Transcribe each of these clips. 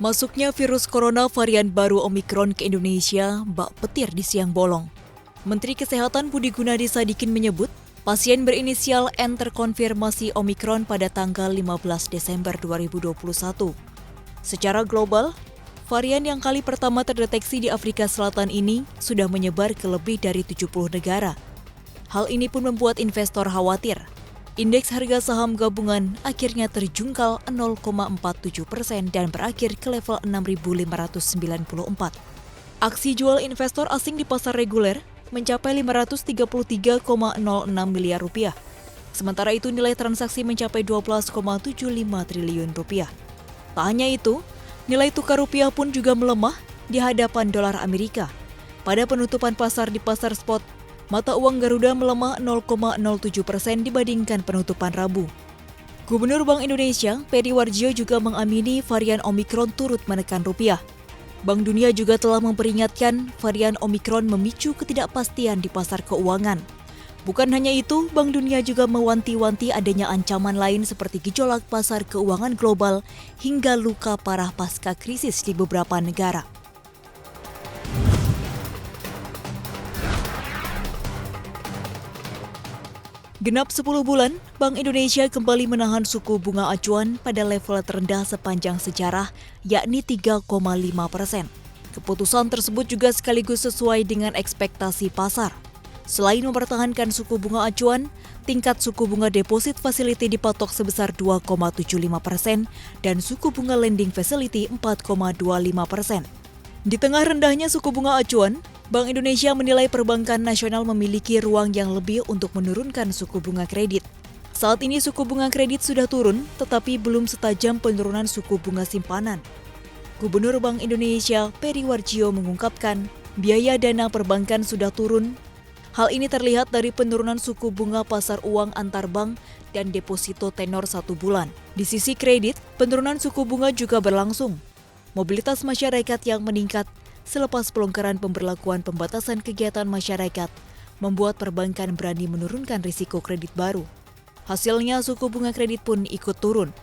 Masuknya virus corona varian baru Omikron ke Indonesia bak petir di siang bolong. Menteri Kesehatan Budi Gunadi Sadikin menyebut, pasien berinisial N terkonfirmasi Omikron pada tanggal 15 Desember 2021. Secara global, varian yang kali pertama terdeteksi di Afrika Selatan ini sudah menyebar ke lebih dari 70 negara. Hal ini pun membuat investor khawatir. Indeks harga saham gabungan akhirnya terjungkal 0,47% dan berakhir ke level 6.594. Aksi jual investor asing di pasar reguler mencapai 533,06 miliar rupiah. Sementara itu nilai transaksi mencapai 12,75 triliun rupiah. Tak hanya itu, nilai tukar rupiah pun juga melemah di hadapan dolar Amerika. Pada penutupan pasar di pasar spot, mata uang Garuda melemah 0,07% dibandingkan penutupan Rabu. Gubernur Bank Indonesia, Peri Warjio juga mengamini varian Omikron turut menekan rupiah. Bank Dunia juga telah memperingatkan varian Omikron memicu ketidakpastian di pasar keuangan. Bukan hanya itu, Bank Dunia juga mewanti-wanti adanya ancaman lain seperti gejolak pasar keuangan global hingga luka parah pasca krisis di beberapa negara. Genap 10 bulan, Bank Indonesia kembali menahan suku bunga acuan pada level terendah sepanjang sejarah, yakni 3,5%. Keputusan tersebut juga sekaligus sesuai dengan ekspektasi pasar. Selain mempertahankan suku bunga acuan, tingkat suku bunga deposit facility dipatok sebesar 2,75% dan suku bunga lending facility 4,25%. Di tengah rendahnya suku bunga acuan, Bank Indonesia menilai perbankan nasional memiliki ruang yang lebih untuk menurunkan suku bunga kredit. Saat ini suku bunga kredit sudah turun, tetapi belum setajam penurunan suku bunga simpanan. Gubernur Bank Indonesia, Peri Warjio mengungkapkan, biaya dana perbankan sudah turun. Hal ini terlihat dari penurunan suku bunga pasar uang antar bank dan deposito tenor 1 bulan. Di sisi kredit, penurunan suku bunga juga berlangsung. Mobilitas masyarakat yang meningkat selepas pelonggaran pemberlakuan pembatasan kegiatan masyarakat membuat perbankan berani menurunkan risiko kredit baru. Hasilnya suku bunga kredit pun ikut turun.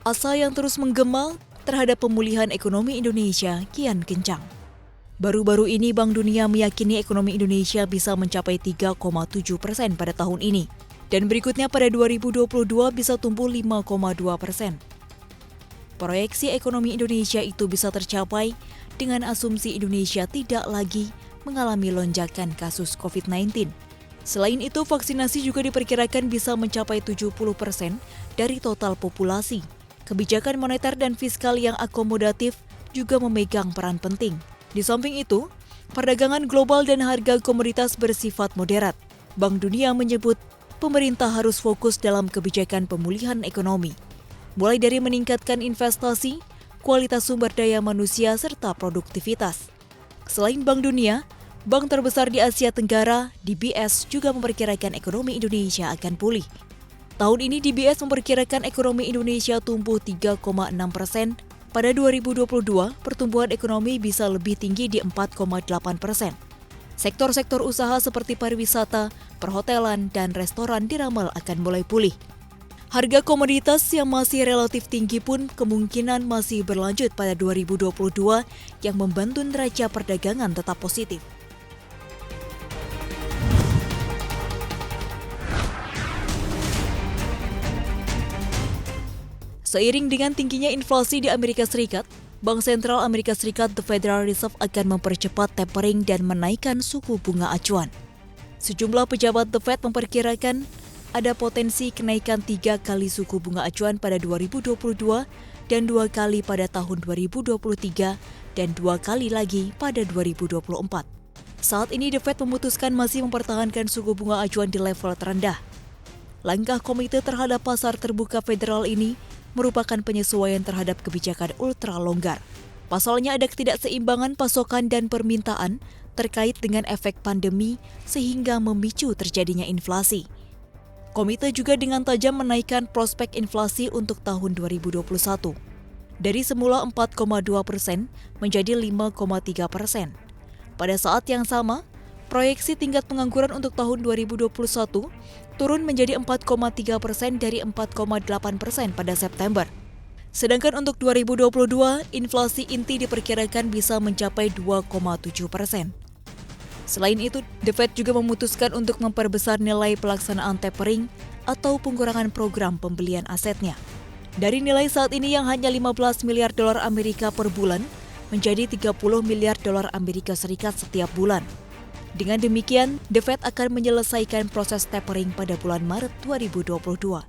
Asa yang terus menggema terhadap pemulihan ekonomi Indonesia kian kencang. Baru-baru ini Bank Dunia meyakini ekonomi Indonesia bisa mencapai 3,7% pada tahun ini. Dan berikutnya pada 2022 bisa tumbuh 5,2%. Proyeksi ekonomi Indonesia itu bisa tercapai dengan asumsi Indonesia tidak lagi mengalami lonjakan kasus COVID-19. Selain itu, vaksinasi juga diperkirakan bisa mencapai 70% dari total populasi. Kebijakan moneter dan fiskal yang akomodatif juga memegang peran penting. Di samping itu, perdagangan global dan harga komoditas bersifat moderat. Bank Dunia menyebut pemerintah harus fokus dalam kebijakan pemulihan ekonomi, mulai dari meningkatkan investasi, kualitas sumber daya manusia, serta produktivitas. Selain Bank Dunia, bank terbesar di Asia Tenggara, DBS, juga memperkirakan ekonomi Indonesia akan pulih. Tahun ini DBS memperkirakan ekonomi Indonesia tumbuh 3,6%. Pada 2022, pertumbuhan ekonomi bisa lebih tinggi di 4,8%. Sektor-sektor usaha seperti pariwisata, perhotelan, dan restoran diramal akan mulai pulih. Harga komoditas yang masih relatif tinggi pun kemungkinan masih berlanjut pada 2022 yang membantu neraca perdagangan tetap positif. Seiring dengan tingginya inflasi di Amerika Serikat, Bank Sentral Amerika Serikat The Federal Reserve akan mempercepat tapering dan menaikkan suku bunga acuan. Sejumlah pejabat The Fed memperkirakan ada potensi kenaikan 3 kali suku bunga acuan pada 2022 dan 2 kali pada tahun 2023 dan 2 kali lagi pada 2024. Saat ini The Fed memutuskan masih mempertahankan suku bunga acuan di level terendah. Langkah komite terhadap pasar terbuka federal ini merupakan penyesuaian terhadap kebijakan ultra longgar. Pasalnya ada ketidakseimbangan pasokan dan permintaan terkait dengan efek pandemi sehingga memicu terjadinya inflasi. Komite juga dengan tajam menaikkan prospek inflasi untuk tahun 2021. Dari semula 4,2% menjadi 5,3%. Pada saat yang sama, Proyeksi tingkat pengangguran untuk tahun 2021 turun menjadi 4,3% dari 4,8% pada September. Sedangkan untuk 2022, inflasi inti diperkirakan bisa mencapai 2,7%. Selain itu, The Fed juga memutuskan untuk memperbesar nilai pelaksanaan tapering atau pengurangan program pembelian asetnya. Dari nilai saat ini yang hanya 15 miliar dolar Amerika per bulan, menjadi 30 miliar dolar Amerika Serikat setiap bulan. Dengan demikian, The Fed akan menyelesaikan proses tapering pada bulan Maret 2022.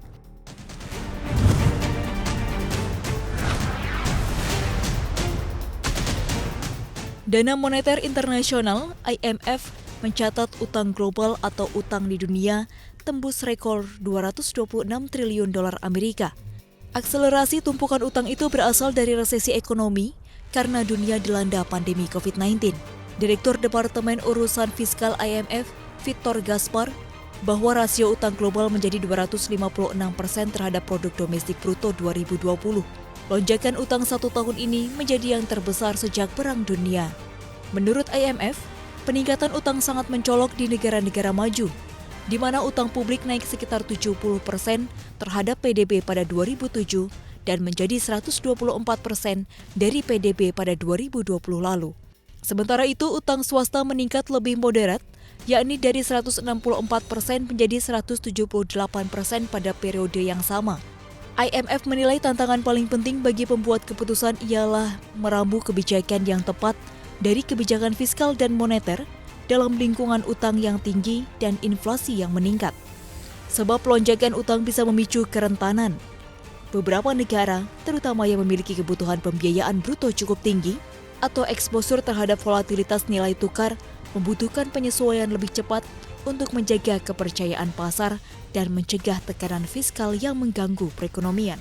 Dana Moneter Internasional (IMF) mencatat utang global atau utang di dunia tembus rekor 226 triliun dolar Amerika. Akselerasi tumpukan utang itu berasal dari resesi ekonomi karena dunia dilanda pandemi COVID-19. Direktur Departemen Urusan Fiskal IMF, Victor Gaspar, bahwa rasio utang global menjadi 256% terhadap produk domestik bruto 2020. Lonjakan utang satu tahun ini menjadi yang terbesar sejak Perang Dunia. Menurut IMF, peningkatan utang sangat mencolok di negara-negara maju, di mana utang publik naik sekitar 70% terhadap PDB pada 2007 dan menjadi 124% dari PDB pada 2020 lalu. Sementara itu, utang swasta meningkat lebih moderat, yakni dari 164% menjadi 178% pada periode yang sama. IMF menilai tantangan paling penting bagi pembuat keputusan ialah meramu kebijakan yang tepat dari kebijakan fiskal dan moneter dalam lingkungan utang yang tinggi dan inflasi yang meningkat. Sebab lonjakan utang bisa memicu kerentanan. Beberapa negara, terutama yang memiliki kebutuhan pembiayaan bruto cukup tinggi atau eksposur terhadap volatilitas nilai tukar, membutuhkan penyesuaian lebih cepat untuk menjaga kepercayaan pasar dan mencegah tekanan fiskal yang mengganggu perekonomian.